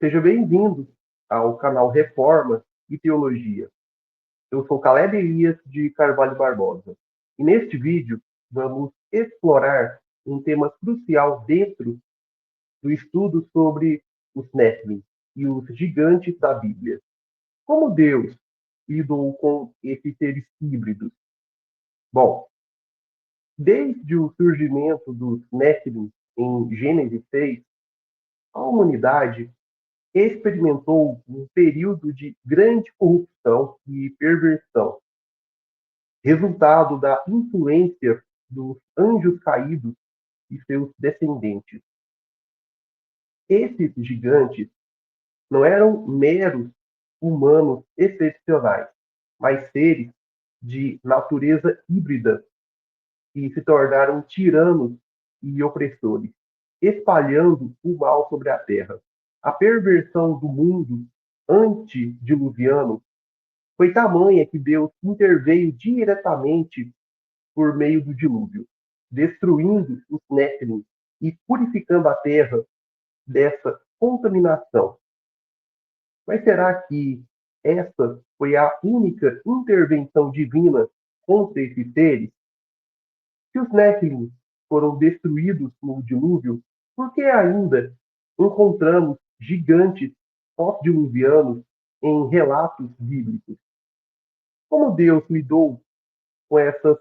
Seja bem-vindo ao canal Reforma e Teologia. Eu sou Caleb Elias de Carvalho Barbosa. E neste vídeo vamos explorar um tema crucial dentro do estudo sobre os Néfilim e os gigantes da Bíblia. Como Deus lidou com esses seres híbridos? Bom, desde o surgimento dos Néfilim em Gênesis 6, a humanidade experimentou um período de grande corrupção e perversão, resultado da influência dos anjos caídos e seus descendentes. Esses gigantes não eram meros humanos excepcionais, mas seres de natureza híbrida que se tornaram tiranos e opressores, espalhando o mal sobre a terra. A perversão do mundo antediluviano foi tamanha que Deus interveio diretamente por meio do dilúvio, destruindo os Néfilim e purificando a terra dessa contaminação. Mas será que essa foi a única intervenção divina contra esses seres? Se os Néfilim foram destruídos no dilúvio, por que ainda encontramos gigantes pós-diluvianos em relatos bíblicos? Como Deus lidou com essas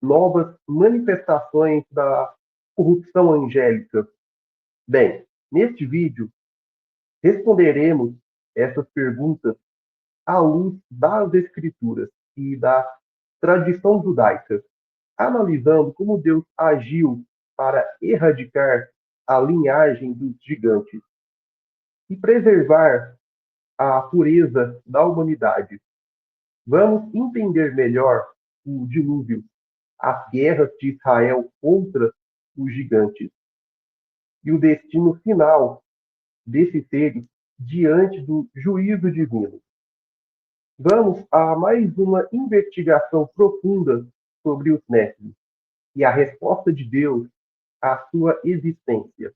novas manifestações da corrupção angélica? Bem, neste vídeo responderemos essas perguntas à luz das Escrituras e da tradição judaica, analisando como Deus agiu para erradicar a linhagem dos gigantes e preservar a pureza da humanidade. Vamos entender melhor o dilúvio, as guerras de Israel contra os gigantes e o destino final desses seres diante do juízo divino. Vamos a mais uma investigação profunda sobre os Néfilim e a resposta de Deus à sua existência.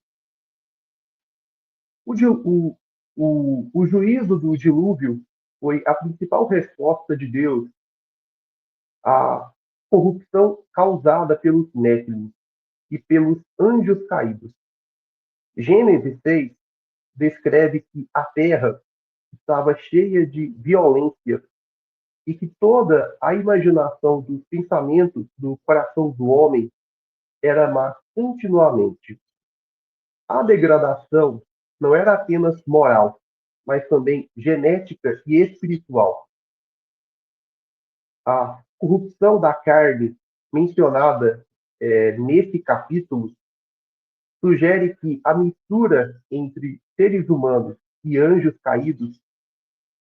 O juízo do dilúvio foi a principal resposta de Deus à corrupção causada pelos Néfilim e pelos anjos caídos. Gênesis 6 descreve que a terra estava cheia de violência e que toda a imaginação dos pensamentos do coração do homem era má continuamente. A degradação não era apenas moral, mas também genética e espiritual. A corrupção da carne mencionada nesse capítulo sugere que a mistura entre seres humanos e anjos caídos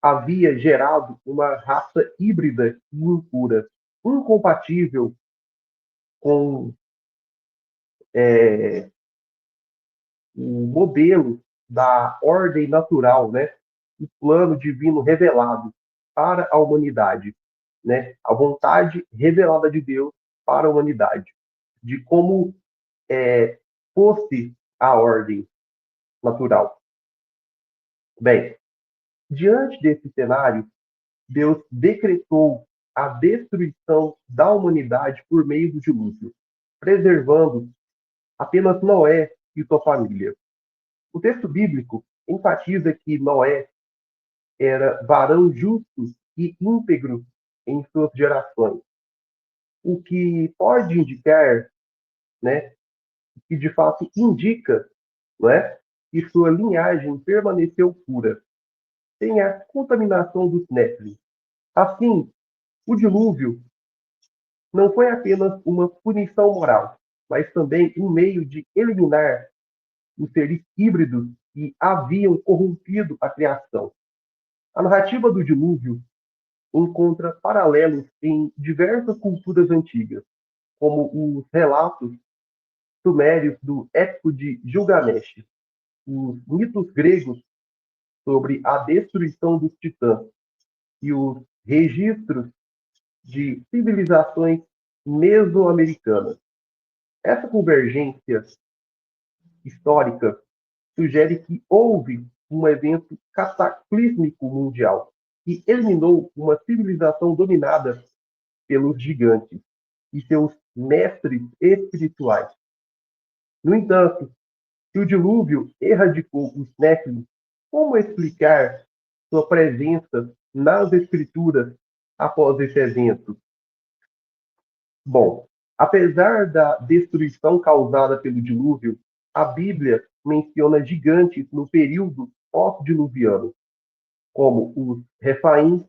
havia gerado uma raça híbrida e impura, incompatível com o modelo da ordem natural, né? O plano divino revelado para a humanidade, né? A vontade revelada de Deus para a humanidade, de como fosse a ordem natural. Bem, diante desse cenário, Deus decretou a destruição da humanidade por meio do dilúvio, preservando apenas Noé e sua família. O texto bíblico enfatiza que Noé era varão justo e íntegro em suas gerações, o que pode indicar, né, que de fato indica, não é, que sua linhagem permaneceu pura, sem a contaminação dos Néfilim. Assim, o dilúvio não foi apenas uma punição moral, mas também um meio de eliminar os seres híbridos que haviam corrompido a criação. A narrativa do dilúvio encontra paralelos em diversas culturas antigas, como os relatos sumérios do Épico de Gilgamesh, os mitos gregos sobre a destruição dos titãs e os registros de civilizações mesoamericanas. Essa convergência histórica sugere que houve um evento cataclísmico mundial que eliminou uma civilização dominada pelos gigantes e seus mestres espirituais. No entanto, se o dilúvio erradicou os Néfilim, como explicar sua presença nas Escrituras após esse evento? Bom, apesar da destruição causada pelo dilúvio, a Bíblia menciona gigantes no período pós-diluviano, como os Refaíns,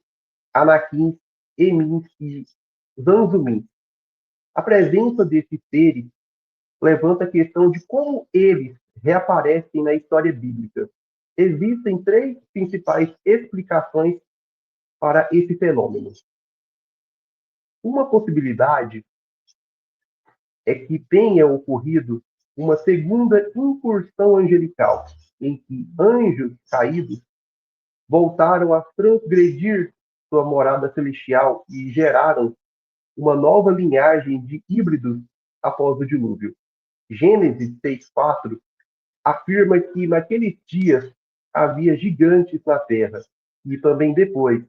Anaquins, Emins e Zanzumins. A presença desses seres levanta a questão de como eles reaparecem na história bíblica. Existem três principais explicações para esse fenômeno. Uma possibilidade é que tenha ocorrido uma segunda incursão angelical, em que anjos caídos voltaram a transgredir sua morada celestial e geraram uma nova linhagem de híbridos após o dilúvio. Gênesis 6:4 afirma que naqueles dias havia gigantes na terra, e também depois,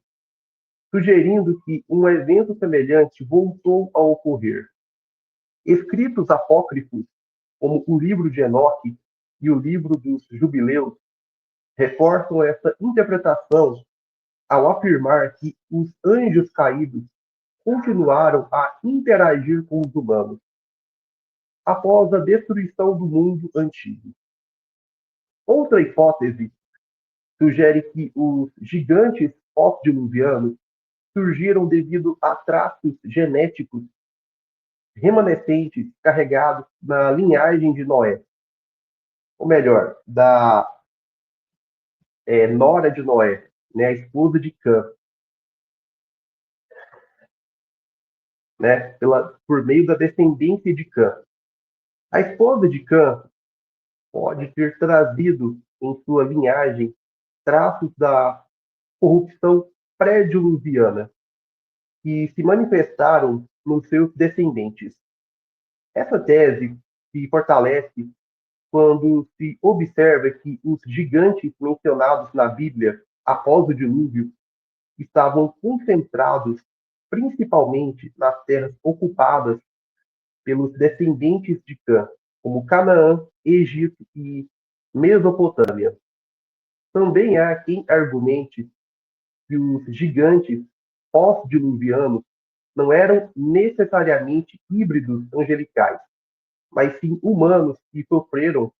sugerindo que um evento semelhante voltou a ocorrer. Escritos apócrifos, como o livro de Enoque e o livro dos Jubileus, reforçam essa interpretação ao afirmar que os anjos caídos continuaram a interagir com os humanos após a destruição do mundo antigo. Outra hipótese sugere que os gigantes pós-diluvianos surgiram devido a traços genéticos remanescentes carregados na linhagem de Noé, ou melhor, da nora de Noé, né, a esposa de Cã, né, por meio da descendência de Cã. A esposa de Cã pode ter trazido em sua linhagem traços da corrupção pré-diluviana que se manifestaram nos seus descendentes. Essa tese se fortalece quando se observa que os gigantes mencionados na Bíblia após o dilúvio estavam concentrados principalmente nas terras ocupadas pelos descendentes de Cã, como Canaã, Egito e Mesopotâmia. Também há quem argumente que os gigantes pós-diluvianos não eram necessariamente híbridos angelicais, mas sim humanos que sofreram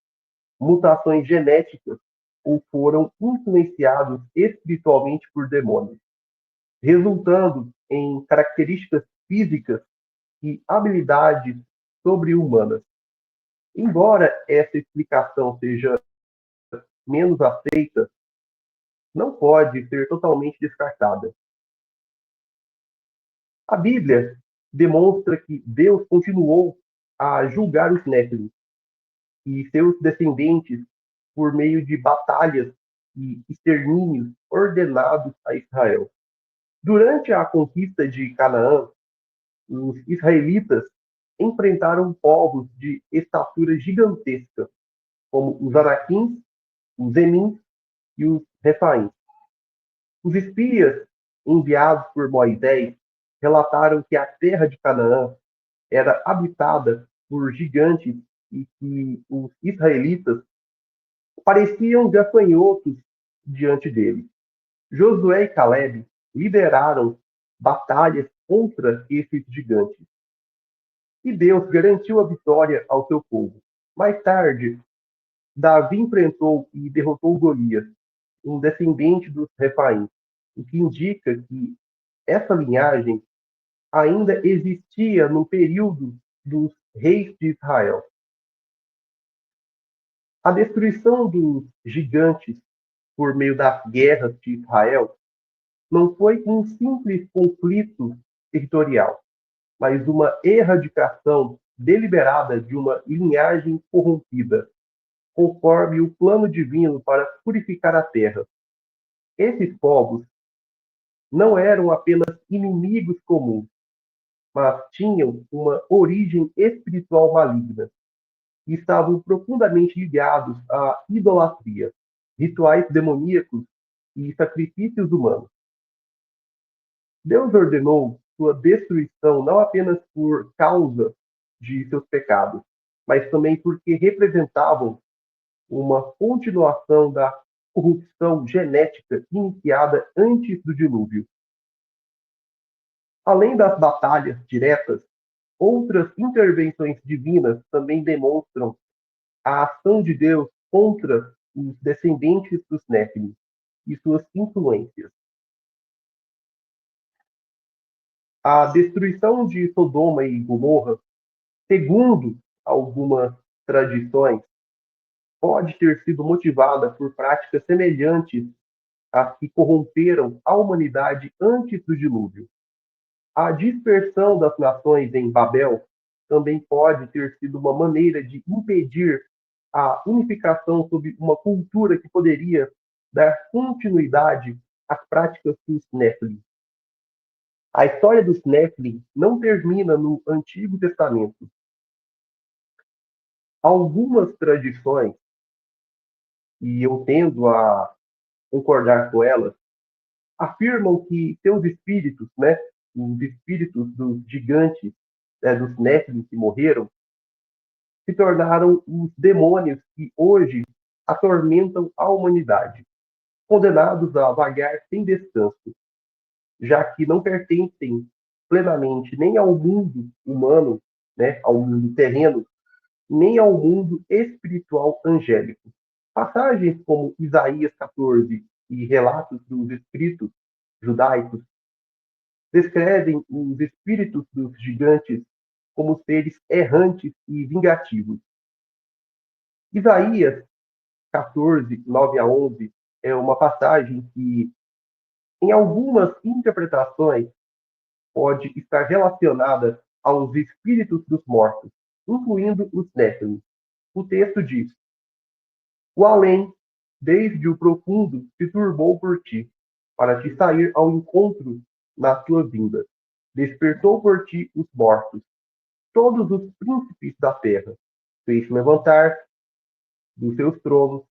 mutações genéticas ou foram influenciados espiritualmente por demônios, resultando em características físicas e habilidades sobre-humanas. Embora essa explicação seja menos aceita, não pode ser totalmente descartada. A Bíblia demonstra que Deus continuou a julgar os Néfilim e seus descendentes por meio de batalhas e extermínios ordenados a Israel. Durante a conquista de Canaã, os israelitas enfrentaram povos de estatura gigantesca, como os Anaquins, os Emins e os Refaíns. Os espias enviados por Moisés relataram que a terra de Canaã era habitada por gigantes e que os israelitas pareciam gafanhotos diante deles. Josué e Caleb lideraram batalhas contra esses gigantes. E Deus garantiu a vitória ao seu povo. Mais tarde, Davi enfrentou e derrotou Golias, um descendente dos Refaíns, o que indica que essa linhagem ainda existia no período dos reis de Israel. A destruição dos gigantes por meio das guerras de Israel não foi um simples conflito territorial, mas uma erradicação deliberada de uma linhagem corrompida, conforme o plano divino para purificar a terra. Esses povos não eram apenas inimigos comuns, mas tinham uma origem espiritual maligna e estavam profundamente ligados à idolatria. rituais demoníacos e sacrifícios humanos. Deus ordenou sua destruição não apenas por causa de seus pecados, mas também porque representavam uma continuação da corrupção genética iniciada antes do dilúvio. Além das batalhas diretas, outras intervenções divinas também demonstram a ação de Deus contra os descendentes dos Néfilim e suas influências. A destruição de Sodoma e Gomorra, segundo algumas tradições, pode ter sido motivada por práticas semelhantes às que corromperam a humanidade antes do dilúvio. A dispersão das nações em Babel também pode ter sido uma maneira de impedir a unificação sob uma cultura que poderia dar continuidade às práticas dos Nephilim. A história dos Nephilim não termina no Antigo Testamento. Algumas tradições, e eu tendo a concordar com elas, afirmam que seus espíritos, né, os espíritos dos gigantes, dos Nephilim que morreram, se tornaram os demônios que hoje atormentam a humanidade, condenados a vagar sem descanso, já que não pertencem plenamente nem ao mundo humano, né, ao mundo terreno, nem ao mundo espiritual angélico. Passagens como Isaías 14 e relatos dos escritos judaicos descrevem os espíritos dos gigantes como seres errantes e vingativos. Isaías 14, 9 a 11 é uma passagem que, em algumas interpretações, pode estar relacionada aos espíritos dos mortos, incluindo os Néfilim. O texto diz: O além, desde o profundo, se turbou por ti, para te sair ao encontro na tua vinda. Despertou por ti os mortos, todos os príncipes da terra. Fez levantar dos seus tronos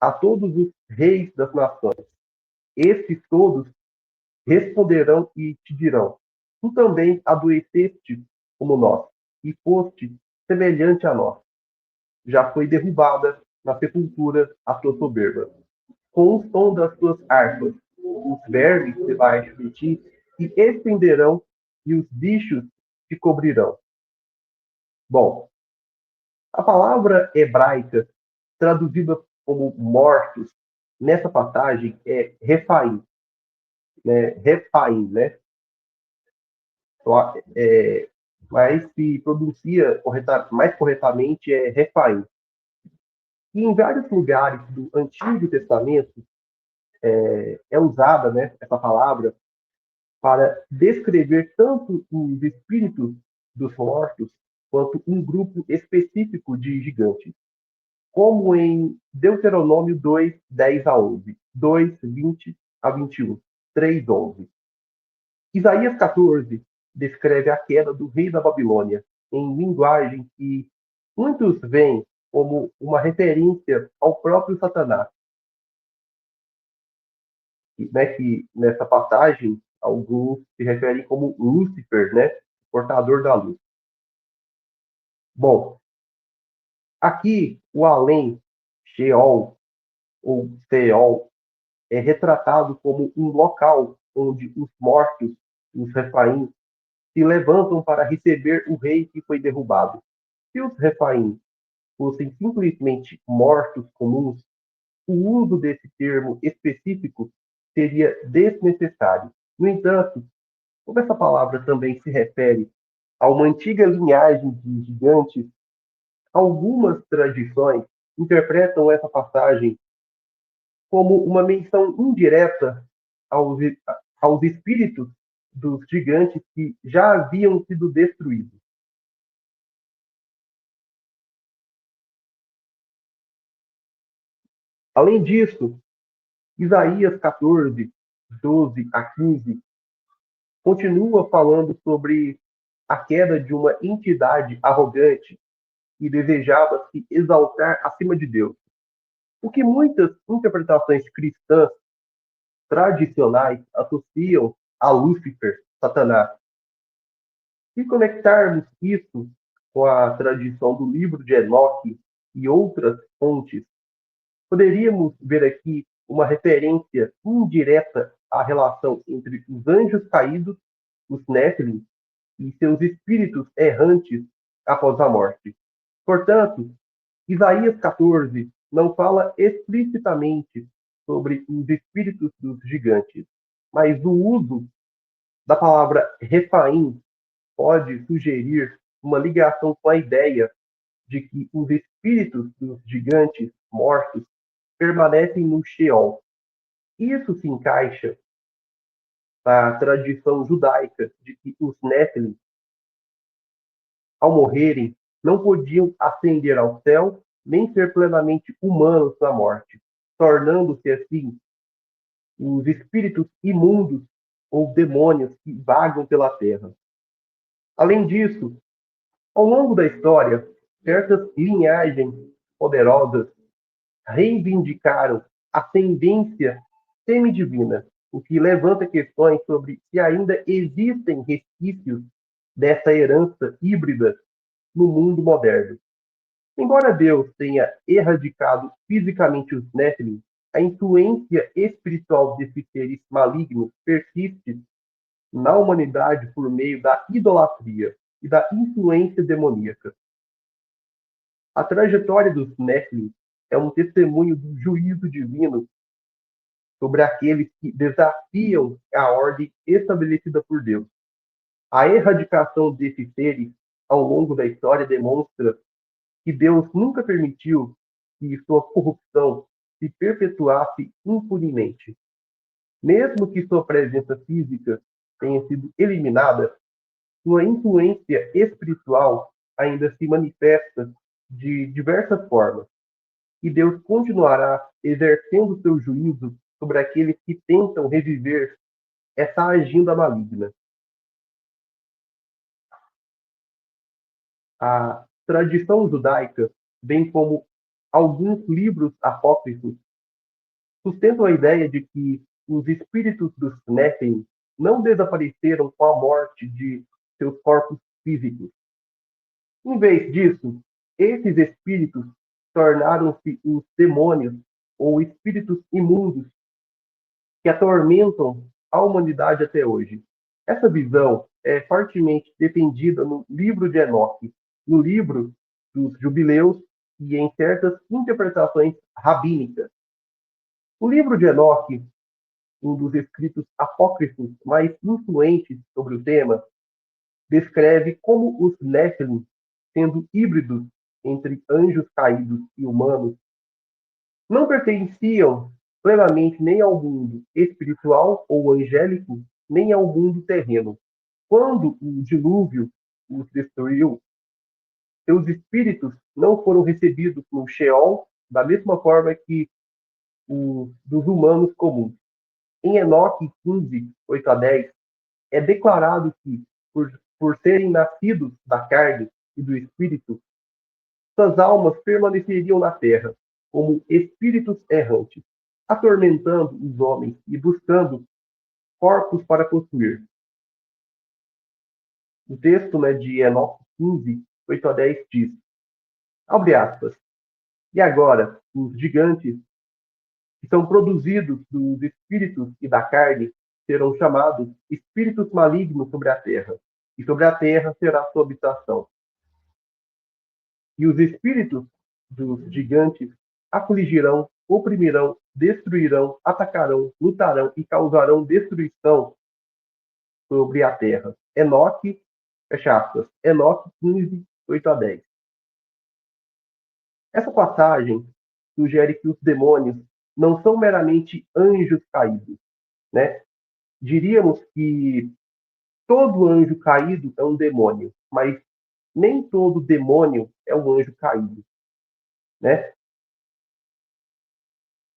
a todos os reis das nações. Estes todos responderão e te dirão: Tu também adoeceste como nós, e foste semelhante a nós. Já foi derrubada na sepultura a tua soberba. Com o som das tuas harpas, os vermes debaixo de ti se estenderão e os bichos te cobrirão. Bom, a palavra hebraica traduzida como mortos nessa passagem é refaim, né? Refaim, né? É, mas se pronuncia mais corretamente é refaim. E em vários lugares do Antigo Testamento é usada, né, essa palavra para descrever tanto os espíritos dos mortos quanto um grupo específico de gigantes, como em Deuteronômio 2, 10 a 11, 2, 20 a 21, 3, 11. Isaías 14 descreve a queda do rei da Babilônia em linguagem que muitos veem como uma referência ao próprio Satanás, né, que nessa passagem alguns se referem como Lúcifer, né, portador da luz. Bom, aqui o além, Sheol ou Seol, é retratado como um local onde os mortos, os Refaim, se levantam para receber o rei que foi derrubado. Se os Refaim fossem simplesmente mortos comuns, o uso desse termo específico seria desnecessário. No entanto, como essa palavra também se refere a uma antiga linhagem de gigantes, algumas tradições interpretam essa passagem como uma menção indireta aos, aos espíritos dos gigantes que já haviam sido destruídos. Além disso, Isaías 14, 12 a 15, continua falando sobre a queda de uma entidade arrogante que desejava se exaltar acima de Deus. O que muitas interpretações cristãs tradicionais associam a Lúcifer, Satanás. Se conectarmos isso com a tradição do livro de Enoque e outras fontes, poderíamos ver aqui uma referência indireta à relação entre os anjos caídos, os Néfilim, e seus espíritos errantes após a morte. Portanto, Isaías 14 não fala explicitamente sobre os espíritos dos gigantes, mas o uso da palavra Refaim pode sugerir uma ligação com a ideia de que os espíritos dos gigantes mortos permanecem no Sheol. Isso se encaixa na tradição judaica de que os Néfilim, ao morrerem, não podiam ascender ao céu nem ser plenamente humanos na morte, tornando-se assim os espíritos imundos ou demônios que vagam pela terra. Além disso, ao longo da história, certas linhagens poderosas reivindicaram ascendência semidivina, o que levanta questões sobre se ainda existem resquícios dessa herança híbrida no mundo moderno. Embora Deus tenha erradicado fisicamente os Nephilim, a influência espiritual desses seres malignos persiste na humanidade por meio da idolatria e da influência demoníaca. A trajetória dos Nephilim é um testemunho do juízo divino sobre aqueles que desafiam a ordem estabelecida por Deus. A erradicação desses seres ao longo da história demonstra que Deus nunca permitiu que sua corrupção se perpetuasse impunemente. Mesmo que sua presença física tenha sido eliminada, sua influência espiritual ainda se manifesta de diversas formas, e Deus continuará exercendo seu juízo sobre aqueles que tentam reviver essa agenda maligna. A tradição judaica, bem como alguns livros apócrifos, sustentam a ideia de que os espíritos dos Nephilim não desapareceram com a morte de seus corpos físicos. Em vez disso, esses espíritos tornaram-se os demônios ou espíritos imundos que atormentam a humanidade até hoje. Essa visão é fortemente defendida no livro de Enoque, no livro dos Jubileus e em certas interpretações rabínicas. O livro de Enoque, um dos escritos apócrifos mais influentes sobre o tema, descreve como os Nephilim, sendo híbridos entre anjos caídos e humanos, não pertenciam plenamente nem ao mundo espiritual ou angélico, nem ao mundo terreno. Quando o dilúvio os destruiu, seus espíritos não foram recebidos no Sheol da mesma forma que os dos humanos comuns. Em Enoque 15, 8 a 10, é declarado que, por serem nascidos da carne e do espírito, suas almas permaneceriam na terra, como espíritos errantes, atormentando os homens e buscando corpos para possuir. O texto de Enoque 15, 8 a 10 diz, abre aspas, e agora os gigantes que são produzidos dos espíritos e da carne serão chamados espíritos malignos sobre a terra, e sobre a terra será sua habitação. E os espíritos dos gigantes afligirão, oprimirão, destruirão, atacarão, lutarão e causarão destruição sobre a terra. Enoque, fecha aspas, Enoque 15, 8 a 10. Essa passagem sugere que os demônios não são meramente anjos caídos, né? Diríamos que todo anjo caído é um demônio, mas nem todo demônio é um anjo caído, né?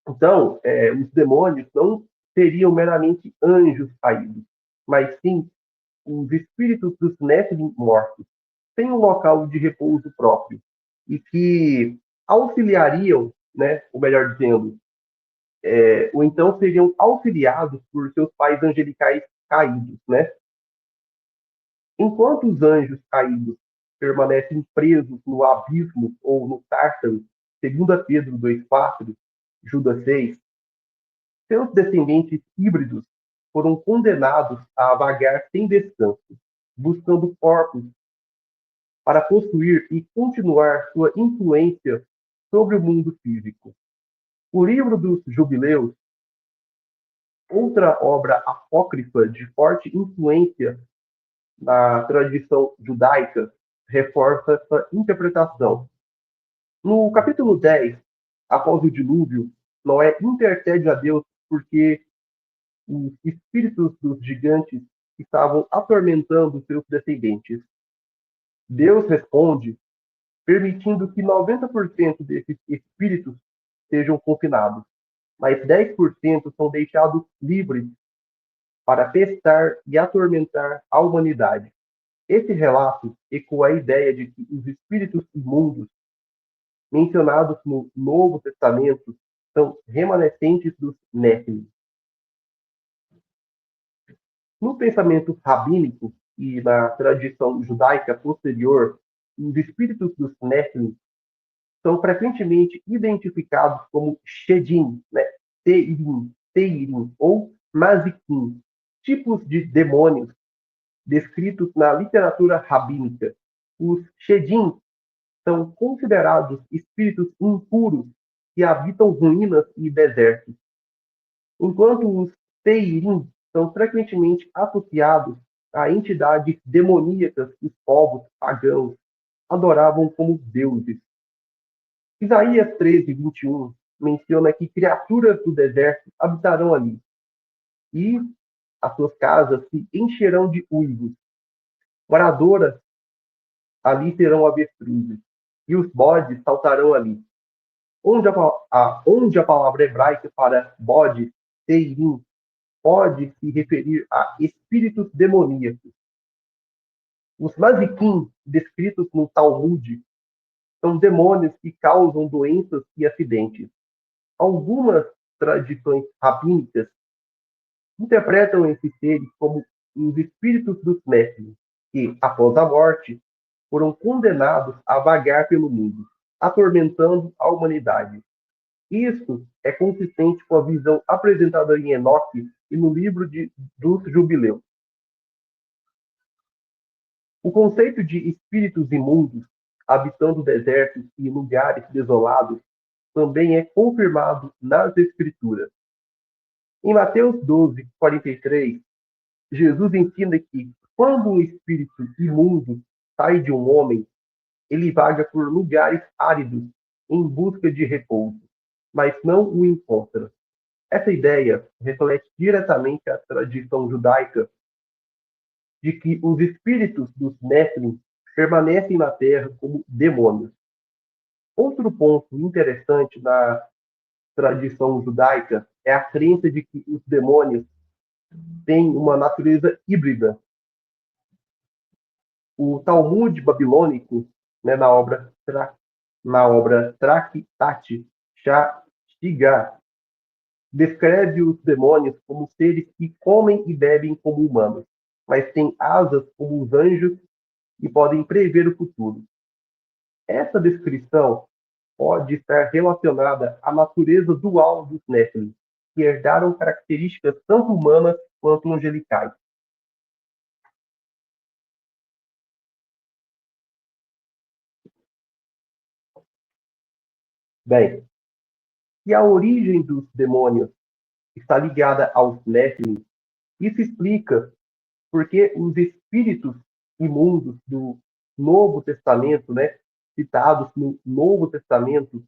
Então, os demônios não seriam meramente anjos caídos, mas sim os espíritos dos Nephilim mortos, têm um local de repouso próprio e que auxiliariam né? Ou melhor dizendo, ou então seriam auxiliados por seus pais angelicais caídos, né? Enquanto os anjos caídos permanecem presos no abismo ou no Tártaro, segundo Pedro 2,4, Judas 6, seus descendentes híbridos foram condenados a vagar sem descanso, buscando corpos para possuir e continuar sua influência sobre o mundo físico. O livro dos Jubileus, outra obra apócrifa de forte influência na tradição judaica, reforça essa interpretação. No capítulo 10, após o dilúvio, Noé intercede a Deus porque os espíritos dos gigantes estavam atormentando seus descendentes. Deus responde permitindo que 90% desses espíritos sejam confinados, mas 10% são deixados livres para pestar e atormentar a humanidade. Esse relato ecoa a ideia de que os espíritos imundos mencionados no Novo Testamento são remanescentes dos Néfilim. No pensamento rabínico e na tradição judaica posterior, os espíritos dos Néfilim são frequentemente identificados como Shedim, né? Teirim ou Mazikim, tipos de demônios descritos na literatura rabínica. Os Shedim são considerados espíritos impuros que habitam ruínas e desertos, enquanto os Teirim são frequentemente associados a entidades demoníacas que os povos pagãos adoravam como deuses. Isaías 13, 21 menciona que criaturas do deserto habitarão ali, e as suas casas se encherão de uivos. Moradoras ali terão avestruzes, e os bodes saltarão ali. Onde a palavra hebraica para bode, teirim, pode se referir a espíritos demoníacos. Os mazikim, descritos no Talmud, são demônios que causam doenças e acidentes. Algumas tradições rabínicas interpretam esses seres como os espíritos dos Néfilim, que, após a morte, foram condenados a vagar pelo mundo, atormentando a humanidade. Isso é consistente com a visão apresentada em Enoque e no livro dos Jubileus. O conceito de espíritos imundos habitando desertos e lugares desolados também é confirmado nas Escrituras. Em Mateus 12, 43, Jesus ensina que quando um espírito imundo sai de um homem, ele vaga por lugares áridos em busca de repouso, mas não o encontra. Essa ideia reflete diretamente a tradição judaica de que os espíritos dos Néfilim permanecem na terra como demônios. Outro ponto interessante na tradição judaica é a crença de que os demônios têm uma natureza híbrida. O Talmud babilônico, né, na obra Tractate Shigah, descreve os demônios como seres que comem e bebem como humanos, mas têm asas como os anjos e podem prever o futuro. Essa descrição pode estar relacionada à natureza dual dos Néfilim, que herdaram características tanto humanas quanto angelicais. Bem, e a origem dos demônios está ligada aos Néfilim, isso explica porque os espíritos imundos do Novo Testamento, né, citados no Novo Testamento,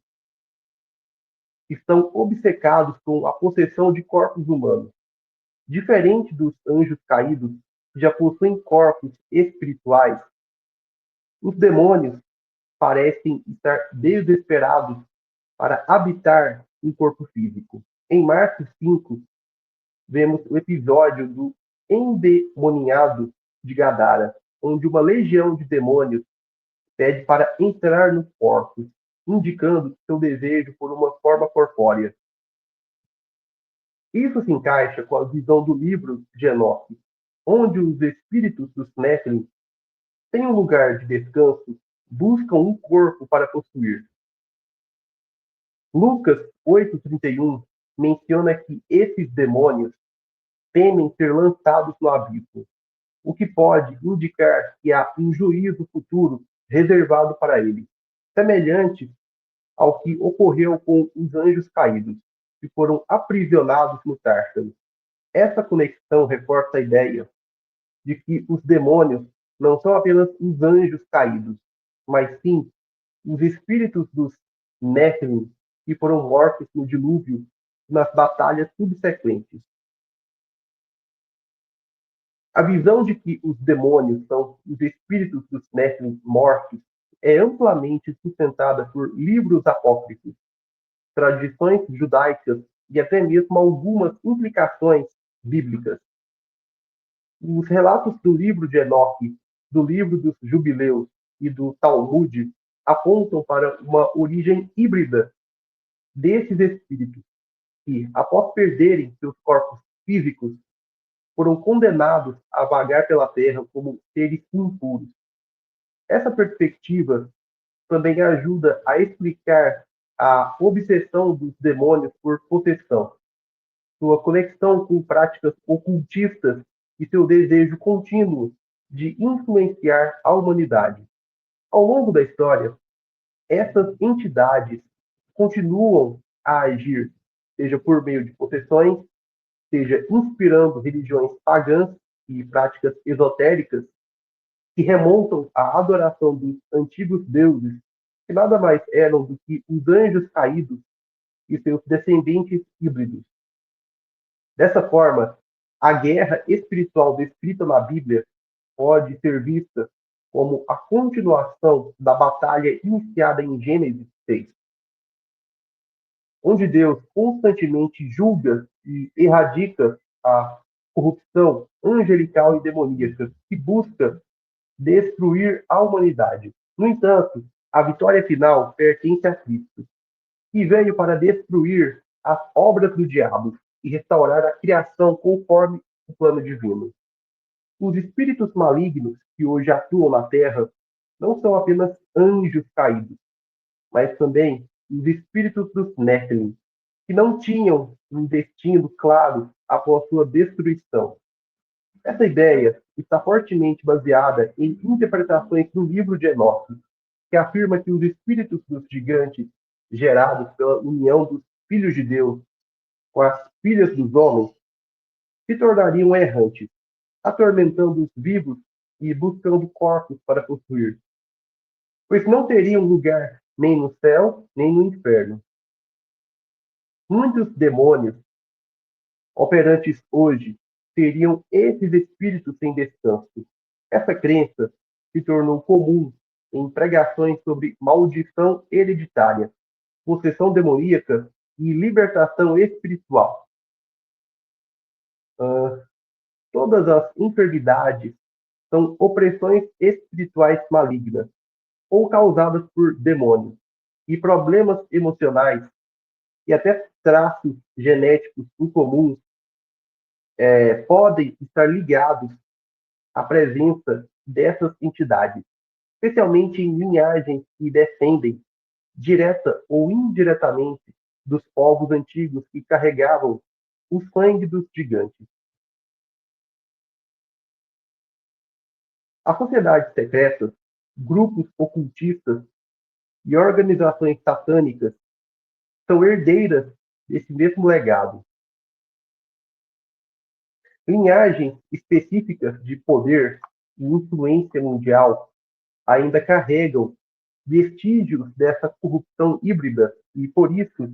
estão obcecados com a possessão de corpos humanos. Diferente dos anjos caídos, que já possuem corpos espirituais, os demônios parecem estar desesperados para habitar um corpo físico. Em Marcos 5, vemos o episódio do endemoniado de Gadara, onde uma legião de demônios pede para entrar nos corpos. indicando seu desejo por uma forma corpórea. Isso se encaixa com a visão do livro de Enoque, onde os espíritos dos Nephilim têm um lugar de descanso, buscam um corpo para possuir. Lucas 8,31 menciona que esses demônios temem ser lançados no abismo, o que pode indicar que há um juízo futuro reservado para eles, semelhante ao que ocorreu com os anjos caídos, que foram aprisionados no Tártaro. Essa conexão reforça a ideia de que os demônios não são apenas os anjos caídos, mas sim os espíritos dos Nephilim que foram mortos no dilúvio nas batalhas subsequentes. A visão de que os demônios são os espíritos dos Nephilim mortos é amplamente sustentada por livros apócrifos, tradições judaicas e até mesmo algumas implicações bíblicas. Os relatos do livro de Enoque, do livro dos Jubileus e do Talmud apontam para uma origem híbrida desses espíritos que, após perderem seus corpos físicos, foram condenados a vagar pela terra como seres impuros. Essa perspectiva também ajuda a explicar a obsessão dos demônios por possessão, sua conexão com práticas ocultistas e seu desejo contínuo de influenciar a humanidade. Ao longo da história, essas entidades continuam a agir, seja por meio de possessões, seja inspirando religiões pagãs e práticas esotéricas que remontam à adoração dos antigos deuses, que nada mais eram do que os anjos caídos e seus descendentes híbridos. Dessa forma, a guerra espiritual descrita na Bíblia pode ser vista como a continuação da batalha iniciada em Gênesis 6, onde Deus constantemente julga e erradica a corrupção angelical e demoníaca que busca destruir a humanidade. No entanto, a vitória final pertence a Cristo, que veio para destruir as obras do diabo e restaurar a criação conforme o plano divino. Os espíritos malignos que hoje atuam na Terra não são apenas anjos caídos, mas também os espíritos dos Nephilim, que não tinham um destino claro após sua destruição. Essa ideia está fortemente baseada em interpretações do livro de Enoque, que afirma que os espíritos dos gigantes, gerados pela união dos filhos de Deus com as filhas dos homens, se tornariam errantes, atormentando os vivos e buscando corpos para possuir, pois não teriam lugar nem no céu, nem no inferno. Muitos demônios operantes hoje seriam esses espíritos sem descanso. Essa crença se tornou comum em pregações sobre maldição hereditária, possessão demoníaca e libertação espiritual. Uh, Todas as enfermidades são opressões espirituais malignas ou causadas por demônios, e problemas emocionais e até traços genéticos incomuns podem estar ligados à presença dessas entidades, especialmente em linhagens que descendem, direta ou indiretamente, dos povos antigos que carregavam o sangue dos gigantes. As sociedades secretas, grupos ocultistas e organizações satânicas são herdeiras desse mesmo legado. Linhagens específicas de poder e influência mundial ainda carregam vestígios dessa corrupção híbrida e, por isso,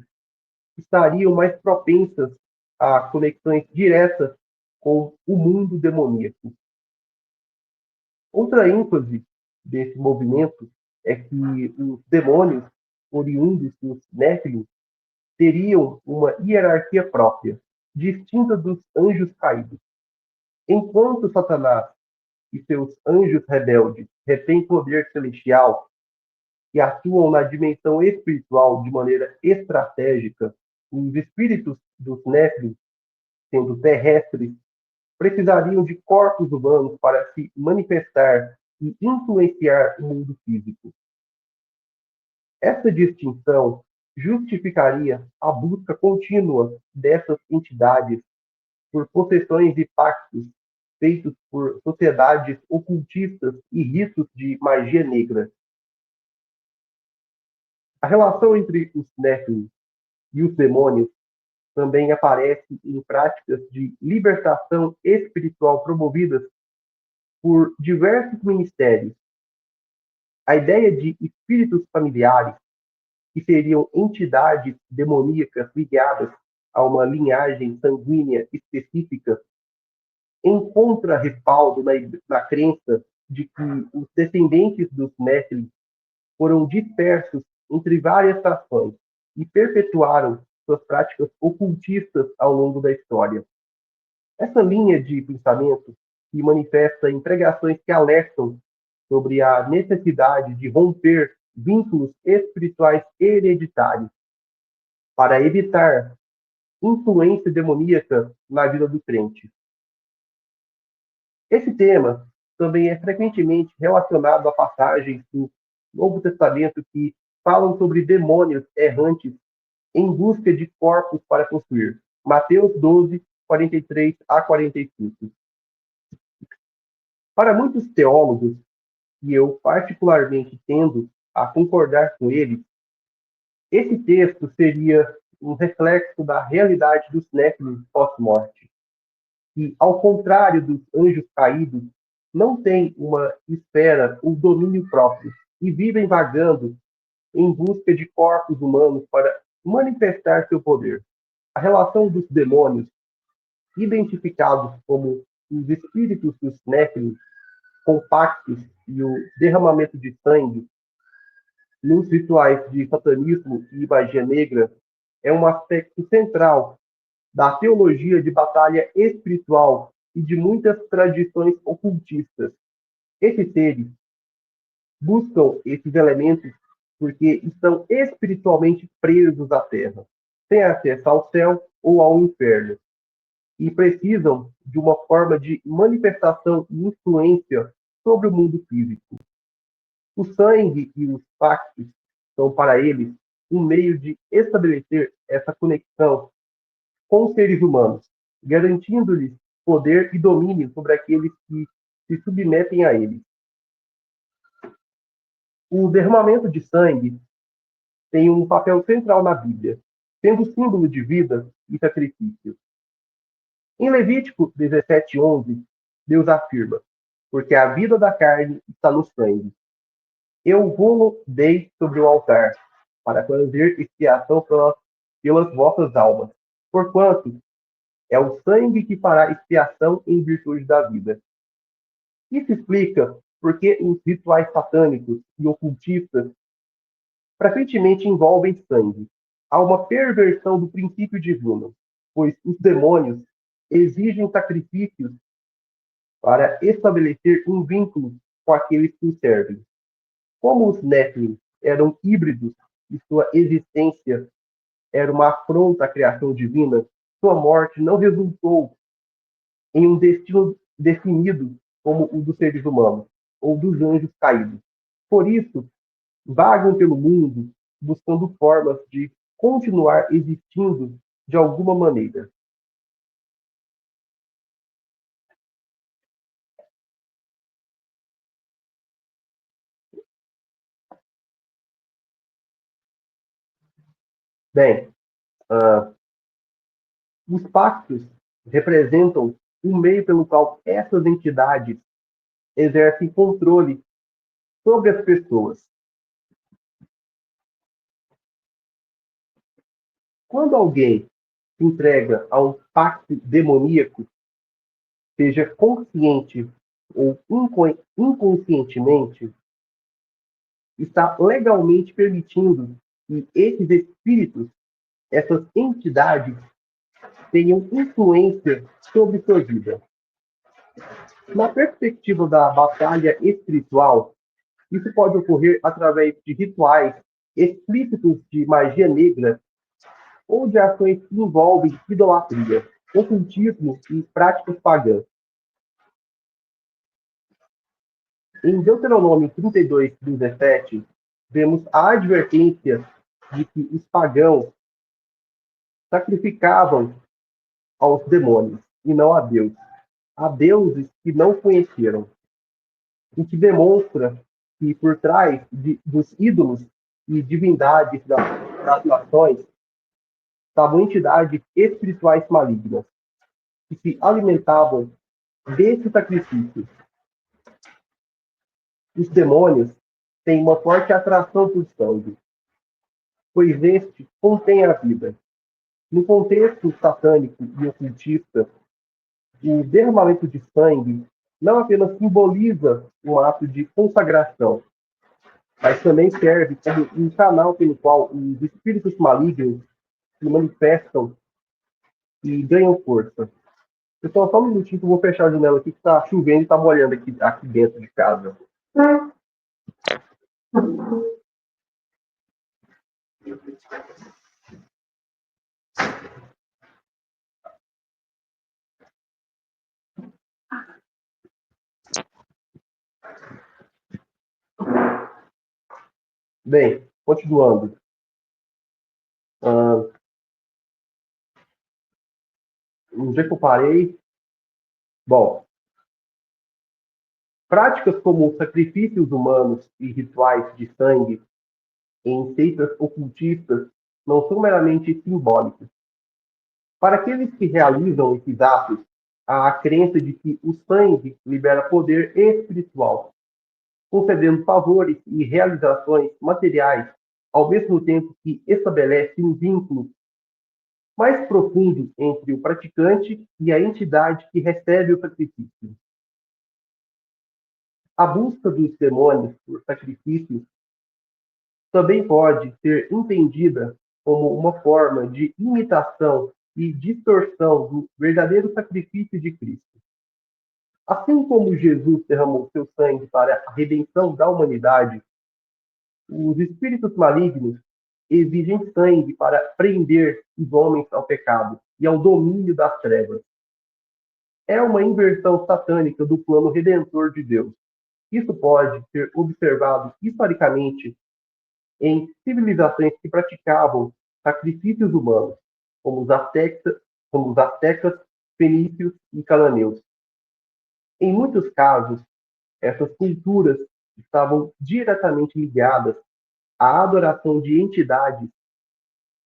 estariam mais propensas a conexões diretas com o mundo demoníaco. Outra ênfase desse movimento é que os demônios oriundos dos Nephilim teriam uma hierarquia própria, distinta dos anjos caídos. Enquanto Satanás e seus anjos rebeldes retêm poder celestial que atuam na dimensão espiritual de maneira estratégica, os espíritos dos Nephilim, sendo terrestres, precisariam de corpos humanos para se manifestar e influenciar o mundo físico. Essa distinção justificaria a busca contínua dessas entidades por possessões e pactos feitos por sociedades ocultistas e ritos de magia negra. A relação entre os Nephilim e os demônios também aparece em práticas de libertação espiritual promovidas por diversos ministérios. A ideia de espíritos familiares, que seriam entidades demoníacas ligadas a uma linhagem sanguínea específica, encontra respaldo na crença de que os descendentes dos Nephilim foram dispersos entre várias nações e perpetuaram suas práticas ocultistas ao longo da história. Essa linha de pensamento se manifesta em pregações que alertam sobre a necessidade de romper vínculos espirituais hereditários para evitar influência demoníaca na vida do crente. Esse tema também é frequentemente relacionado a passagens do Novo Testamento que falam sobre demônios errantes em busca de corpos para possuir. Mateus 12, 43 a 45. Para muitos teólogos, e eu particularmente tendo a concordar com eles, esse texto seria um reflexo da realidade dos Néfilim pós-morte, que, ao contrário dos anjos caídos, não têm uma esfera ou domínio próprio e vivem vagando em busca de corpos humanos para manifestar seu poder. A relação dos demônios, identificados como os espíritos dos Néfilim, compactos e o derramamento de sangue nos rituais de satanismo e magia negra, é um aspecto central da teologia de batalha espiritual e de muitas tradições ocultistas. Esses seres buscam esses elementos porque estão espiritualmente presos à Terra, sem acesso ao céu ou ao inferno, e precisam de uma forma de manifestação e influência sobre o mundo físico. O sangue e os pactos são para eles um meio de estabelecer essa conexão com os seres humanos, garantindo-lhes poder e domínio sobre aqueles que se submetem a eles. O derramamento de sangue tem um papel central na Bíblia, sendo símbolo de vida e sacrifício. Em Levítico 17:11, Deus afirma: porque a vida da carne está no sangue. Eu vou dei sobre o altar, para fazer expiação pelas vossas almas. Porquanto é o sangue que fará expiação em virtude da vida. Isso explica porque os rituais satânicos e ocultistas frequentemente envolvem sangue. Há uma perversão do princípio divino, pois os demônios exigem sacrifícios para estabelecer um vínculo com aqueles que os servem. Como os Nephilim eram híbridos e sua existência era uma afronta à criação divina, sua morte não resultou em um destino definido como o dos seres humanos ou dos anjos caídos. Por isso, vagam pelo mundo buscando formas de continuar existindo de alguma maneira. Bem, os pactos representam um meio pelo qual essas entidades exercem controle sobre as pessoas. Quando alguém se entrega a um pacto demoníaco, seja consciente ou inconscientemente, está legalmente permitindo que esses espíritos, essas entidades, tenham influência sobre sua vida. Na perspectiva da batalha espiritual, Isso pode ocorrer através de rituais explícitos de magia negra ou de ações que envolvem idolatria, ocultismo e práticas pagãs. Em Deuteronômio 32, 17, vemos a advertência de que os pagãos sacrificavam aos demônios e não a deuses que não conheceram, o que demonstra que por trás dos ídolos e divindades das nações estavam entidades espirituais malignas que se alimentavam desse sacrifício. Os demônios têm uma forte atração por sangue, pois este contém a vida. No contexto satânico e ocultista, o derramamento de sangue não apenas simboliza um ato de consagração, mas também serve como um canal pelo qual os espíritos malignos se manifestam e ganham força. Pessoal, só um minutinho que eu vou fechar a janela aqui, que está chovendo e está molhando aqui dentro de casa. Bem, continuando. Uh, onde é que eu parei? Bom, práticas como sacrifícios humanos e rituais de sangue em seitas ocultistas não são meramente simbólicos. Para aqueles que realizam esses atos, há a crença de que o sangue libera poder espiritual, concedendo favores e realizações materiais, ao mesmo tempo que estabelece um vínculo mais profundo entre o praticante e a entidade que recebe o sacrifício. A busca dos demônios por sacrifícios também pode ser entendida como uma forma de imitação e distorção do verdadeiro sacrifício de Cristo. Assim como Jesus derramou seu sangue para a redenção da humanidade, os espíritos malignos exigem sangue para prender os homens ao pecado e ao domínio das trevas. É uma inversão satânica do plano redentor de Deus. Isso pode ser observado historicamente em civilizações que praticavam sacrifícios humanos, como os astecas, fenícios e cananeus. Em muitos casos, essas culturas estavam diretamente ligadas à adoração de entidades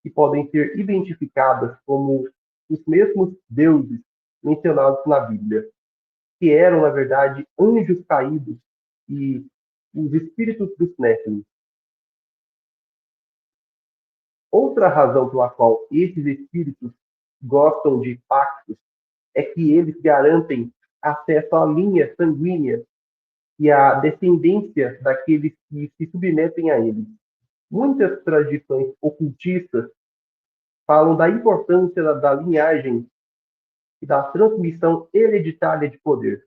que podem ser identificadas como os mesmos deuses mencionados na Bíblia, que eram, na verdade, anjos caídos e os espíritos dos Néfilim. Outra razão pela qual esses espíritos gostam de pactos é que eles garantem acesso à linha sanguínea e à descendência daqueles que se submetem a eles. Muitas tradições ocultistas falam da importância da linhagem e da transmissão hereditária de poder.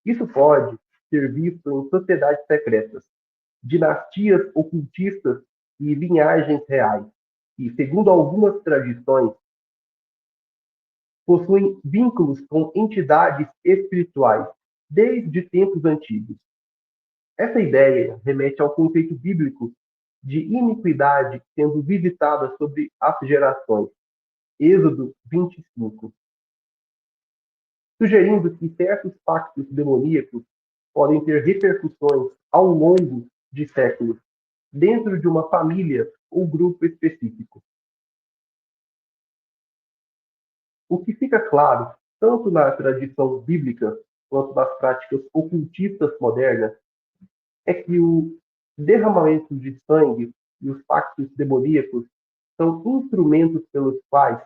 Isso pode ser visto em sociedades secretas, dinastias ocultistas e linhagens reais, que, segundo algumas tradições, possuem vínculos com entidades espirituais desde tempos antigos. Essa ideia remete ao conceito bíblico de iniquidade sendo visitada sobre as gerações. Êxodo 25, sugerindo que certos pactos demoníacos podem ter repercussões ao longo de séculos, dentro de uma família ou grupo específico. O que fica claro, tanto na tradição bíblica quanto nas práticas ocultistas modernas, é que o derramamento de sangue e os pactos demoníacos são instrumentos pelos quais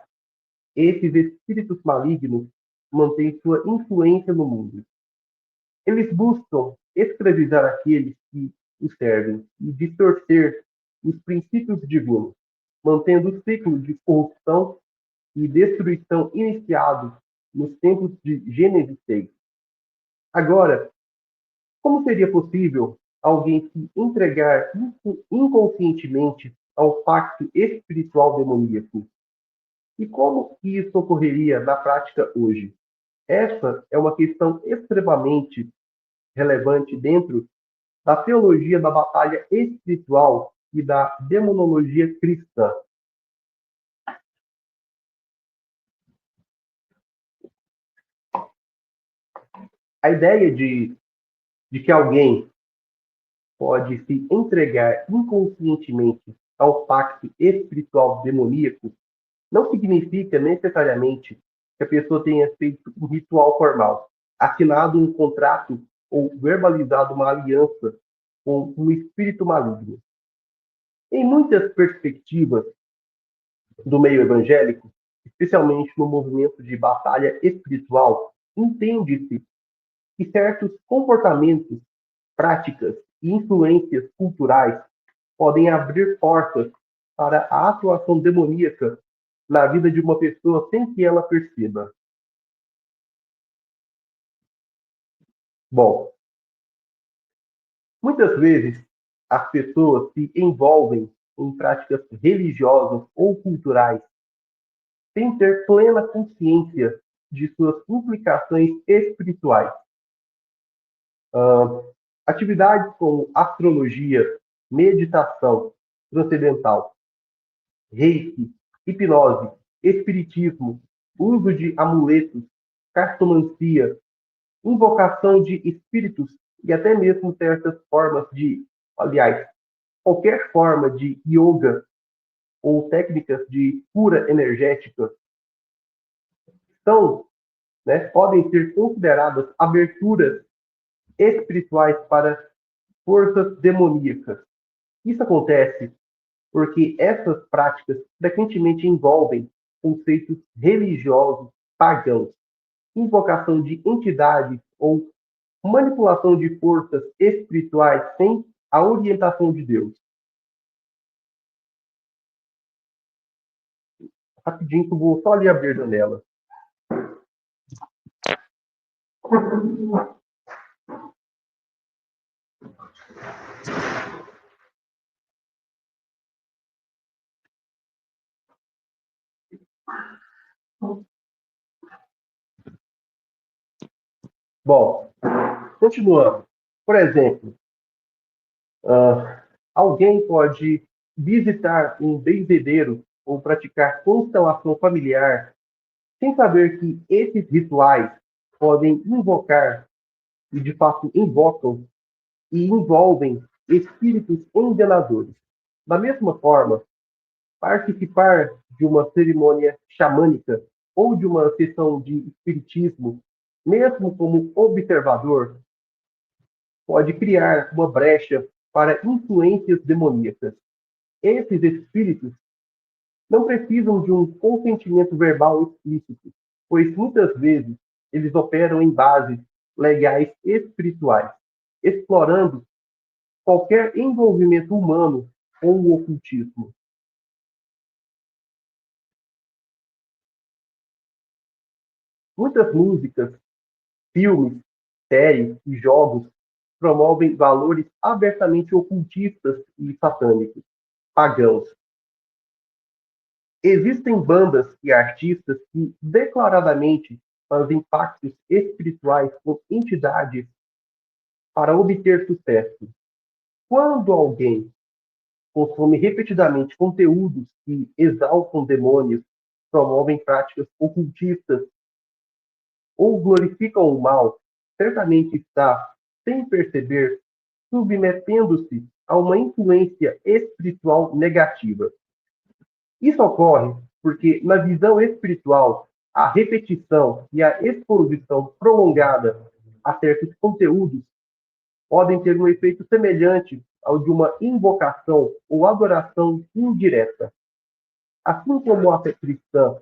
esses espíritos malignos mantêm sua influência no mundo. Eles buscam escravizar aqueles que os servem e distorcer os princípios divinos, mantendo o ciclo de corrupção e destruição iniciado nos tempos de Gênesis 6. Agora, como seria possível alguém se entregar inconscientemente ao pacto espiritual demoníaco? E como isso ocorreria na prática hoje? Essa é uma questão extremamente relevante dentro da teologia da batalha espiritual e da demonologia cristã. A ideia de que alguém pode se entregar inconscientemente ao pacto espiritual demoníaco não significa necessariamente que a pessoa tenha feito um ritual formal, assinado um contrato ou verbalizado uma aliança com um espírito maligno. Em muitas perspectivas do meio evangélico, especialmente no movimento de batalha espiritual, entende-se que certos comportamentos, práticas e influências culturais podem abrir portas para a atuação demoníaca na vida de uma pessoa sem que ela perceba. Bom, muitas vezes as pessoas se envolvem em práticas religiosas ou culturais sem ter plena consciência de suas implicações espirituais. Uh, Atividades como astrologia, meditação transcendental, reiki, hipnose, espiritismo, uso de amuletos, cartomancia, invocação de espíritos e até mesmo certas formas de, aliás, qualquer forma de yoga ou técnicas de cura energética são, né, podem ser consideradas aberturas espirituais para forças demoníacas. Isso acontece porque essas práticas frequentemente envolvem conceitos religiosos pagãos, invocação de entidades ou manipulação de forças espirituais sem a orientação de Deus. Rapidinho, que eu vou só ali abrir a janela. Bom, continuando. Por exemplo, alguém pode visitar um benzedeiro ou praticar constelação familiar sem saber que esses rituais podem invocar e de fato invocam e envolvem espíritos enganadores. Da mesma forma, participar de uma cerimônia xamânica ou de uma sessão de espiritismo, mesmo como observador, pode criar uma brecha para influências demoníacas. Esses espíritos não precisam de um consentimento verbal explícito, pois muitas vezes eles operam em bases legais espirituais, explorando qualquer envolvimento humano com o ocultismo. Muitas músicas, filmes, séries e jogos promovem valores abertamente ocultistas e satânicos, pagãos. Existem bandas e artistas que declaradamente fazem pactos espirituais com entidades para obter sucesso. Quando alguém consome repetidamente conteúdos que exaltam demônios, promovem práticas ocultistas ou glorificam o mal, certamente está, sem perceber, submetendo-se a uma influência espiritual negativa. Isso ocorre porque, na visão espiritual, a repetição e a exposição prolongada a certos conteúdos podem ter um efeito semelhante ao de uma invocação ou adoração indireta. Assim como a fé cristã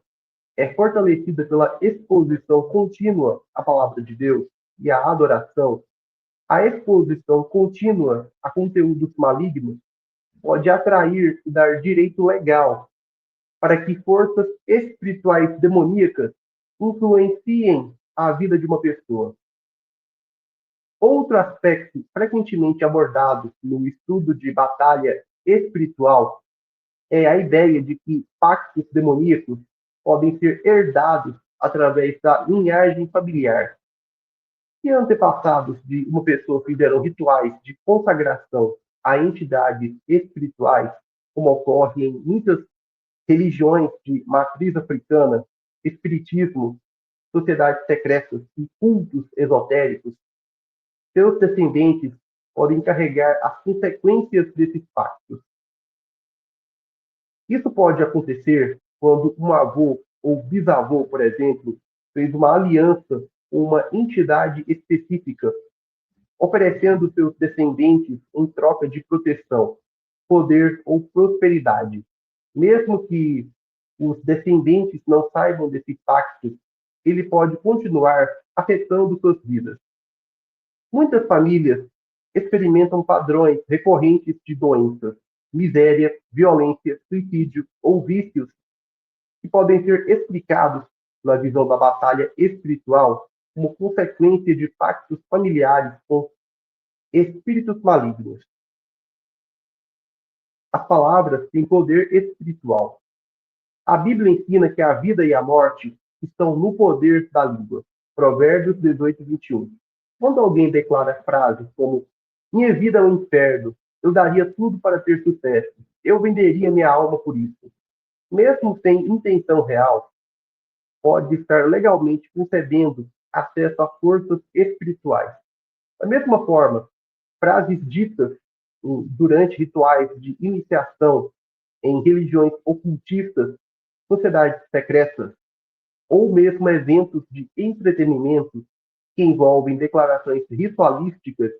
é fortalecida pela exposição contínua à palavra de Deus e à adoração, a exposição contínua a conteúdos malignos pode atrair e dar direito legal para que forças espirituais demoníacas influenciem a vida de uma pessoa. Outro aspecto frequentemente abordado no estudo de batalha espiritual é a ideia de que pactos demoníacos podem ser herdados através da linhagem familiar. Se antepassados de uma pessoa fizeram rituais de consagração a entidades espirituais, como ocorre em muitas religiões de matriz africana, espiritismo, sociedades secretas e cultos esotéricos, seus descendentes podem carregar as consequências desses pactos. Isso pode acontecer quando um avô ou bisavô, por exemplo, fez uma aliança com uma entidade específica, oferecendo seus descendentes em troca de proteção, poder ou prosperidade. Mesmo que os descendentes não saibam desse pacto, ele pode continuar afetando suas vidas. Muitas famílias experimentam padrões recorrentes de doenças, miséria, violência, suicídio ou vícios que podem ser explicados na visão da batalha espiritual como consequência de pactos familiares com espíritos malignos. As palavras têm poder espiritual. A Bíblia ensina que a vida e a morte estão no poder da língua. Provérbios 18, 21. Quando alguém declara frases como minha vida é um inferno, eu daria tudo para ter sucesso, eu venderia minha alma por isso, mesmo sem intenção real, pode estar legalmente concedendo acesso a forças espirituais. Da mesma forma, frases ditas durante rituais de iniciação em religiões ocultistas, sociedades secretas, ou mesmo eventos de entretenimento que envolvem declarações ritualísticas,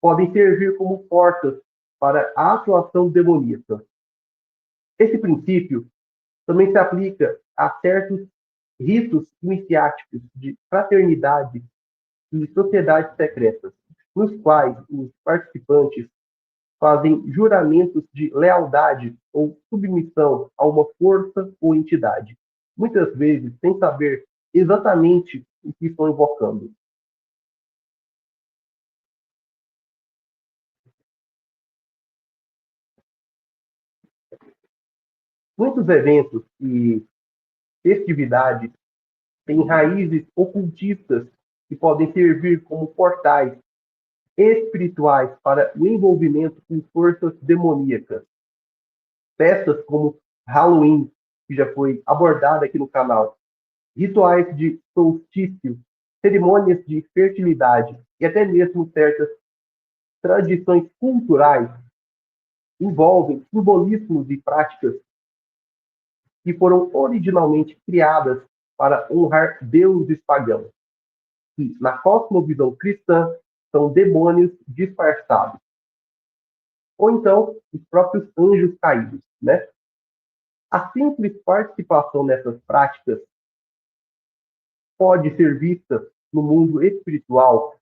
podem servir como portas para a atuação demoníaca. Esse princípio também se aplica a certos ritos iniciáticos de fraternidade e sociedades secretas, nos quais os participantes fazem juramentos de lealdade ou submissão a uma força ou entidade, muitas vezes sem saber exatamente o que estão invocando. Muitos eventos e festividades têm raízes ocultistas que podem servir como portais espirituais para o envolvimento com forças demoníacas. Festas como Halloween, que já foi abordada aqui no canal, rituais de solstício, cerimônias de fertilidade e até mesmo certas tradições culturais envolvem simbolismos e práticas que foram originalmente criadas para honrar deuses pagãos, que, na cosmovisão cristã, são demônios disfarçados, ou então os próprios anjos caídos, né? A simples participação nessas práticas pode ser vista no mundo espiritual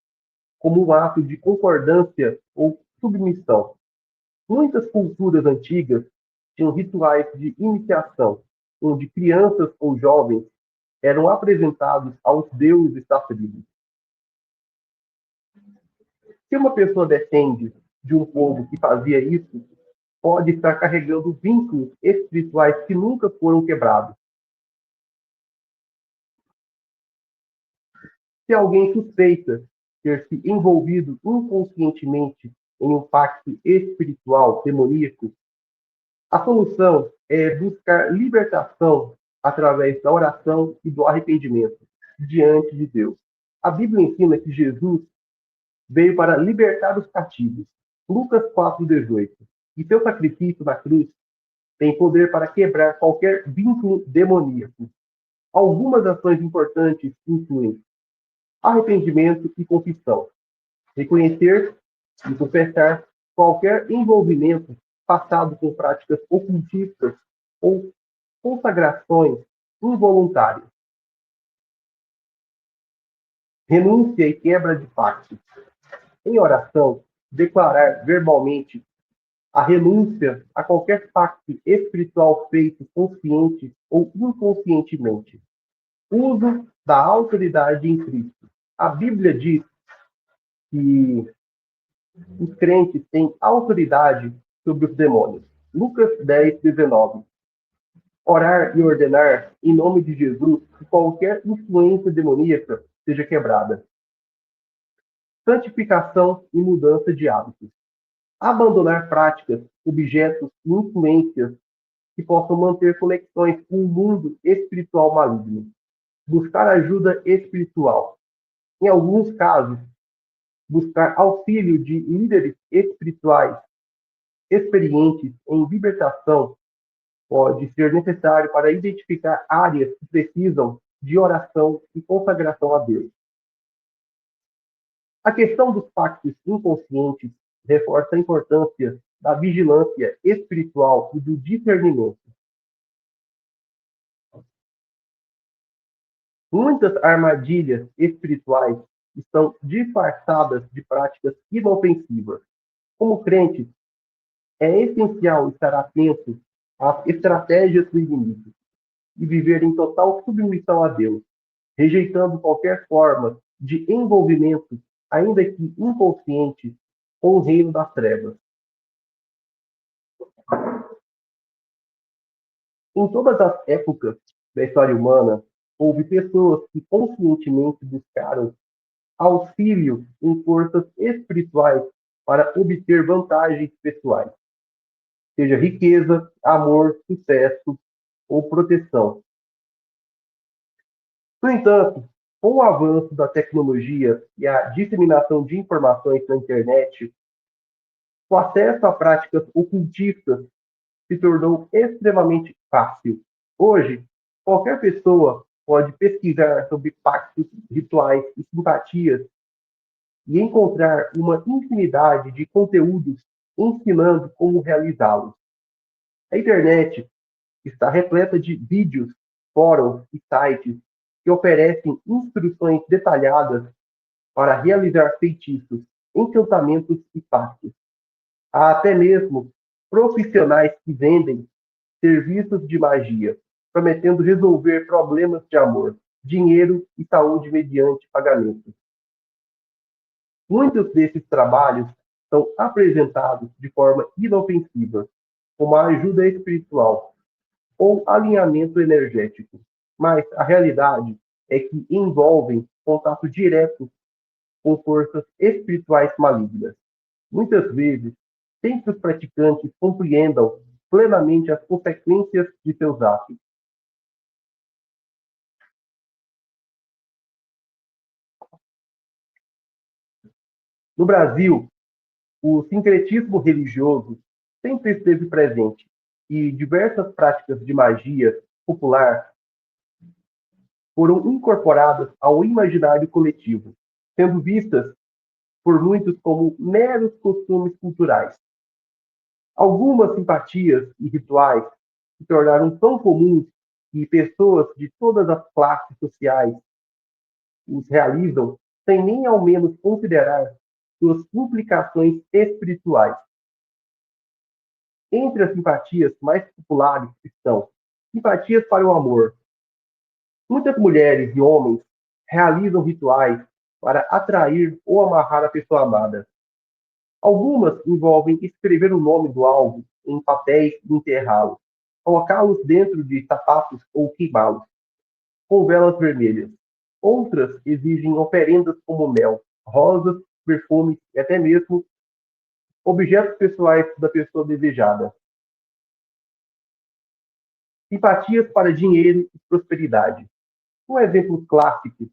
como um ato de concordância ou submissão. Muitas culturas antigas tinham rituais de iniciação, onde crianças ou jovens eram apresentados aos deuses da tribo. Se uma pessoa descende de um povo que fazia isso, pode estar carregando vínculos espirituais que nunca foram quebrados. Se alguém suspeita ter se envolvido inconscientemente em um pacto espiritual demoníaco, a solução é buscar libertação através da oração e do arrependimento diante de Deus. A Bíblia ensina que Jesus veio para libertar os cativos. Lucas 4,18. E seu sacrifício na cruz tem poder para quebrar qualquer vínculo demoníaco. Algumas ações importantes incluem arrependimento e confissão, reconhecer e confessar qualquer envolvimento passado com práticas ocultistas ou consagrações involuntárias, renúncia e quebra de pactos. Em oração, declarar verbalmente a renúncia a qualquer pacto espiritual feito consciente ou inconscientemente. Uso da autoridade em Cristo. A Bíblia diz que os crentes têm autoridade sobre os demônios. Lucas 10:19. Orar e ordenar em nome de Jesus que qualquer influência demoníaca seja quebrada. Santificação e mudança de hábitos. Abandonar práticas, objetos e influências que possam manter conexões com o mundo espiritual maligno. Buscar ajuda espiritual. Em alguns casos, buscar auxílio de líderes espirituais experientes em libertação pode ser necessário para identificar áreas que precisam de oração e consagração a Deus. A questão dos pactos inconscientes reforça a importância da vigilância espiritual e do discernimento. Muitas armadilhas espirituais estão disfarçadas de práticas inofensivas. Como crentes, é essencial estar atento às estratégias do inimigo e viver em total submissão a Deus, rejeitando qualquer forma de envolvimento, ainda que inconsciente, com o reino das trevas. Em todas as épocas da história humana, houve pessoas que conscientemente buscaram auxílio em forças espirituais para obter vantagens pessoais, seja riqueza, amor, sucesso ou proteção. No entanto, com o avanço da tecnologia e a disseminação de informações na internet, o acesso a práticas ocultistas se tornou extremamente fácil. Hoje, qualquer pessoa pode pesquisar sobre pactos, rituais e simpatias e encontrar uma infinidade de conteúdos ensinando como realizá-los. A internet está repleta de vídeos, fóruns e sites que oferecem instruções detalhadas para realizar feitiços, encantamentos e pactos. Há até mesmo profissionais que vendem serviços de magia, prometendo resolver problemas de amor, dinheiro e saúde mediante pagamento. Muitos desses trabalhos são apresentados de forma inofensiva, como a ajuda espiritual ou alinhamento energético, mas a realidade é que envolvem contato direto com forças espirituais malignas. Muitas vezes, sem que os praticantes compreendam plenamente as consequências de seus atos. No Brasil, o sincretismo religioso sempre esteve presente e diversas práticas de magia popular foram incorporadas ao imaginário coletivo, sendo vistas por muitos como meros costumes culturais. Algumas simpatias e rituais se tornaram tão comuns que pessoas de todas as classes sociais os realizam sem nem ao menos considerar suas implicações espirituais. Entre as simpatias mais populares estão simpatias para o amor. Muitas mulheres e homens realizam rituais para atrair ou amarrar a pessoa amada. Algumas envolvem escrever o nome do alvo em papéis e enterrá-los, colocá-los dentro de sapatos ou queimá-los, com velas vermelhas. Outras exigem oferendas como mel, rosas, perfumes e até mesmo objetos pessoais da pessoa desejada. Simpatias para dinheiro e prosperidade. Um exemplo clássico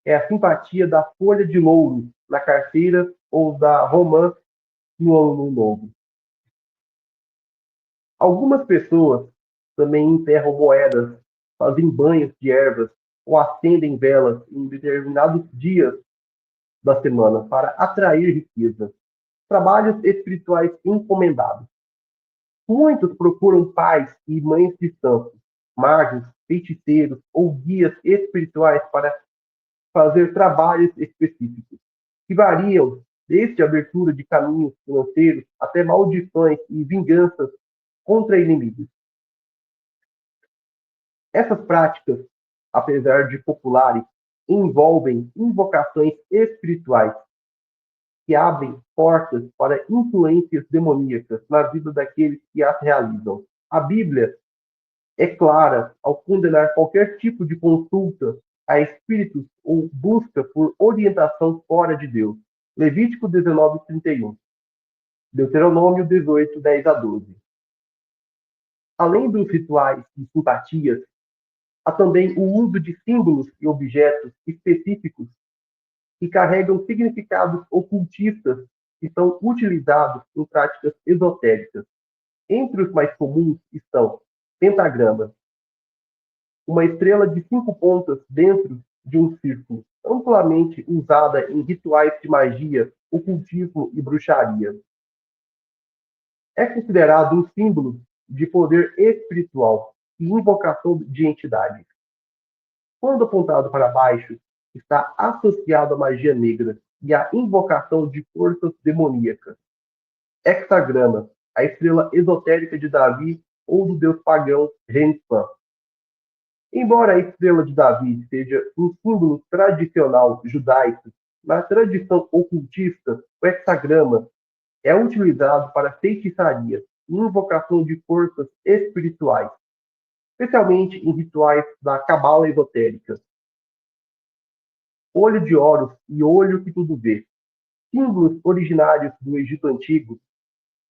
é a simpatia da folha de louro na carteira ou da romã no ano novo. Algumas pessoas também enterram moedas, fazem banhos de ervas ou acendem velas em determinados dias da semana para atrair riqueza. Trabalhos espirituais encomendados. Muitos procuram pais e mães de santos, magos, feiticeiros ou guias espirituais para fazer trabalhos específicos, que variam desde a abertura de caminhos financeiros até maldições e vinganças contra inimigos. Essas práticas, apesar de populares, envolvem invocações espirituais que abrem portas para influências demoníacas na vida daqueles que as realizam. A Bíblia é clara ao condenar qualquer tipo de consulta a espíritos ou busca por orientação fora de Deus. Levítico 19:31. Deuteronômio 18, 10 a 12. Além dos rituais e simpatias, há também o uso de símbolos e objetos específicos que carregam significados ocultistas que são utilizados em práticas esotéricas. Entre os mais comuns estão pentagrama, uma estrela de 5 pontas dentro de um círculo, amplamente usada em rituais de magia, ocultismo e bruxaria. É considerado um símbolo de poder espiritual e invocação de entidades. Quando apontado para baixo, está associado à magia negra e à invocação de forças demoníacas. Hexagrama, a estrela esotérica de Davi ou do deus pagão Renfã. Embora a estrela de Davi seja um símbolo tradicional judaico, na tradição ocultista, o hexagrama é utilizado para feitiçaria e invocação de forças espirituais, especialmente em rituais da cabala esotérica. Olho de Horus e olho que tudo vê, símbolos originários do Egito Antigo,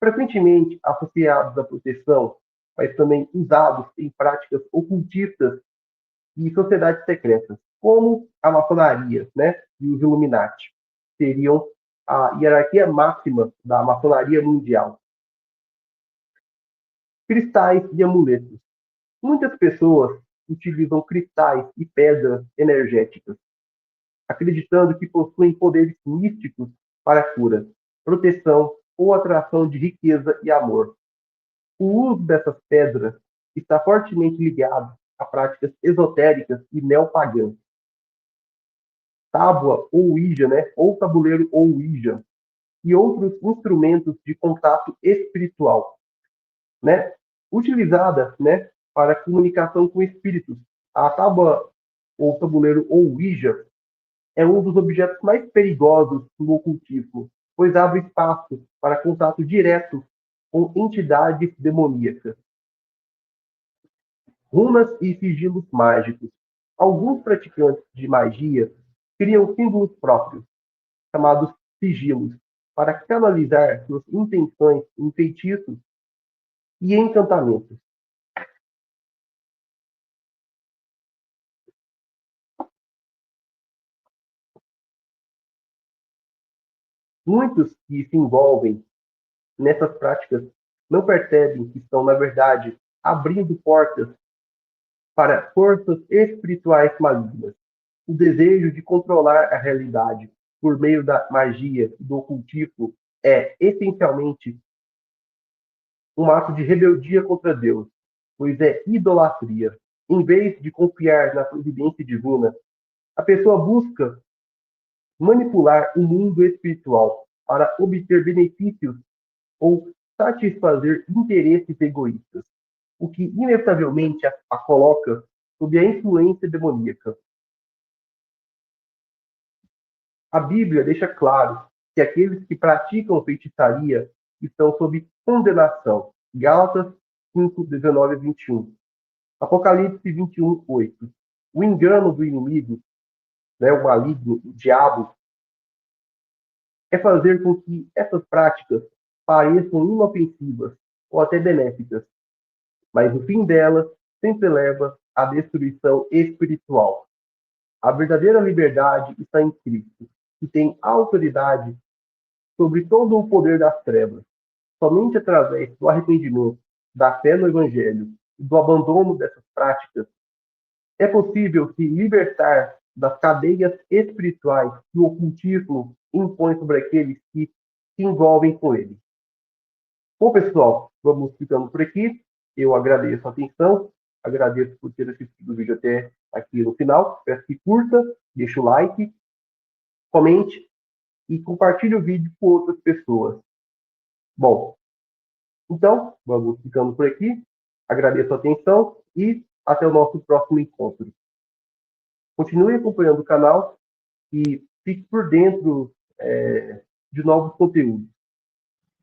frequentemente associados à proteção, mas também usados em práticas ocultistas e sociedades secretas, como a maçonaria, né, e os Illuminati, seriam a hierarquia máxima da maçonaria mundial. Cristais e amuletos. Muitas pessoas utilizam cristais e pedras energéticas, acreditando que possuem poderes místicos para cura, proteção ou atração de riqueza e amor. O uso dessas pedras está fortemente ligado a práticas esotéricas e neopagãs. Tábua ou Ouija, né, ou tabuleiro ou Ouija, e outros instrumentos de contato espiritual, né, utilizada, né, para comunicação com espíritos. A tábua ou tabuleiro ou Ouija é um dos objetos mais perigosos do ocultismo, pois abre espaço para contato direto com entidades demoníacas. Runas e sigilos mágicos. Alguns praticantes de magia criam símbolos próprios, chamados sigilos, para canalizar suas intenções em feitiços e encantamentos. Muitos que se envolvem nessas práticas não percebem que estão, na verdade, abrindo portas para forças espirituais malignas. O desejo de controlar a realidade por meio da magia e do ocultismo é, essencialmente, um ato de rebeldia contra Deus, pois é idolatria. Em vez de confiar na providência divina, a pessoa busca manipular o mundo espiritual para obter benefícios ou satisfazer interesses egoístas, o que inevitavelmente a coloca sob a influência demoníaca. A Bíblia deixa claro que aqueles que praticam feitiçaria estão sob condenação. Gálatas 5, 19 a 21. Apocalipse 21, 8. O engano do inimigo, né, o maligno, o diabo, é fazer com que essas práticas pareçam inofensivas ou até benéficas, mas o fim delas sempre leva à destruição espiritual. A verdadeira liberdade está em Cristo, que tem autoridade sobre todo o poder das trevas. Somente através do arrependimento, da fé no Evangelho e do abandono dessas práticas é possível se libertar das cadeias espirituais que o ocultismo impõe sobre aqueles que se envolvem com ele. Bom, pessoal, vamos ficando por aqui. Eu agradeço a atenção, agradeço por ter assistido o vídeo até aqui no final. Peço que curta, deixe o like, comente e compartilhe o vídeo com outras pessoas. Bom, então, vamos ficando por aqui. Agradeço a atenção e até o nosso próximo encontro. Continue acompanhando o canal e fique por dentro de novos conteúdos.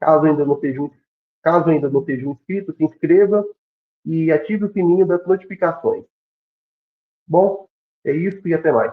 Caso ainda não seja, caso ainda não seja inscrito, se inscreva e ative o sininho das notificações. Bom, é isso e até mais.